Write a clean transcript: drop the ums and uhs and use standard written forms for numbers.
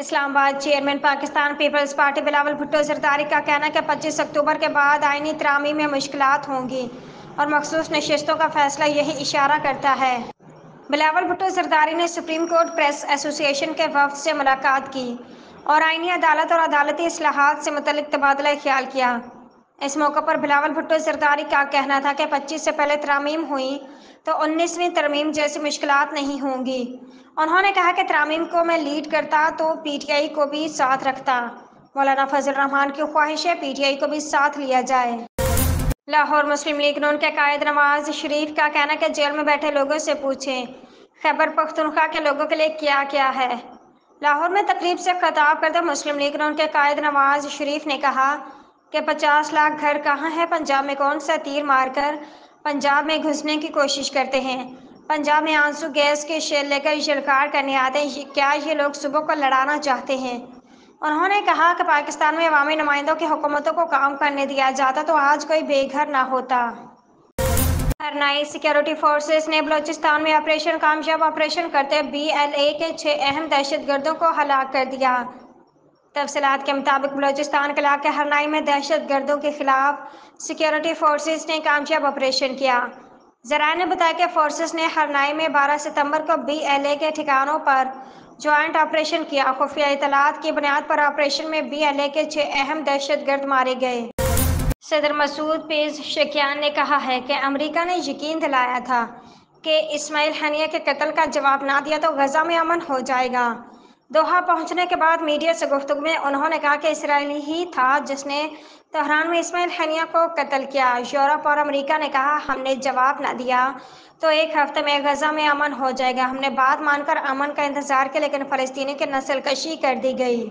اسلام آباد چیئرمین پاکستان پیپلز پارٹی بلاول بھٹو زرداری کا کہنا ہے کہ 25 اکتوبر کے بعد آئینی ترامیم میں مشکلات ہوں گی اور مخصوص نشستوں کا فیصلہ یہی اشارہ کرتا ہے۔ بلاول بھٹو زرداری نے سپریم کورٹ پریس ایسوسی ایشن کے وفد سے ملاقات کی اور آئینی عدالت اور عدالتی اصلاحات سے متعلق تبادلہ خیال کیا۔ اس موقع پر بلاول بھٹو زرداری کا کہنا تھا کہ 25 سے پہلے ترامیم ہوئی تو 19ویں ترمیم جیسی مشکلات نہیں ہوں گی۔ انہوں نے کہا کہ ترامیم کو میں لیڈ کرتا تو پی ٹی آئی کو بھی ساتھ رکھتا۔ مولانا فضل الرحمان کی خواہش ہے پی ٹی آئی کو بھی ساتھ لیا جائے۔ لاہور مسلم لیگ ن کے قائد نواز شریف کا کہنا ہے کہ جیل میں بیٹھے لوگوں سے پوچھیں خیبر پختونخوا کے لوگوں کے لیے کیا کیا ہے۔ لاہور میں تقریب سے خطاب کرتے مسلم لیگ ن کے قائد نواز شریف نے کہا کہ 50 لاکھ گھر کہاں ہیں، پنجاب میں کون سا تیر مار کر پنجاب میں گھسنے کی کوشش کرتے ہیں۔ پنجاب میں آنسو گیس کے شیل لے کر یلغار کرنے آتے ہیں، کیا یہ لوگ صبح کو لڑانا چاہتے ہیں؟ انہوں نے کہا کہ پاکستان میں عوامی نمائندوں کی حکومتوں کو کام کرنے دیا جاتا تو آج کوئی بے گھر نہ ہوتا۔ ہرنائی سیکورٹی فورسز نے بلوچستان میں آپریشن کامیاب آپریشن کرتے بی ایل اے کے 6 اہم دہشت گردوں کو ہلاک کر دیا۔ تفصیلات کے مطابق بلوچستان کے علاقے ہرنائی میں دہشت گردوں کے خلاف سیکورٹی فورسز نے کامیاب آپریشن کیا۔ ذرائع نے بتایا کہ فورسز نے ہرنائی میں 12 ستمبر کو بی ایل اے کے ٹھکانوں پر جوائنٹ آپریشن کیا۔ خفیہ اطلاعات کی بنیاد پر آپریشن میں بی ایل اے کے 6 اہم دہشت گرد مارے گئے۔ صدر مسعود پیزشکیان نے کہا ہے کہ امریکہ نے یقین دلایا تھا کہ اسماعیل ہنیہ کے قتل کا جواب نہ دیا تو غزہ میں امن ہو جائے گا۔ دوحہ پہنچنے کے بعد میڈیا سے گفتگو میں انہوں نے کہا کہ اسرائیل ہی تھا جس نے تہران میں اسماعیل ہنیہ کو قتل کیا۔ یورپ اور امریکہ نے کہا ہم نے جواب نہ دیا تو ایک ہفتے میں غزہ میں امن ہو جائے گا۔ ہم نے بات مان کر امن کا انتظار کیا لیکن فلسطینی کی نسل کشی کر دی گئی۔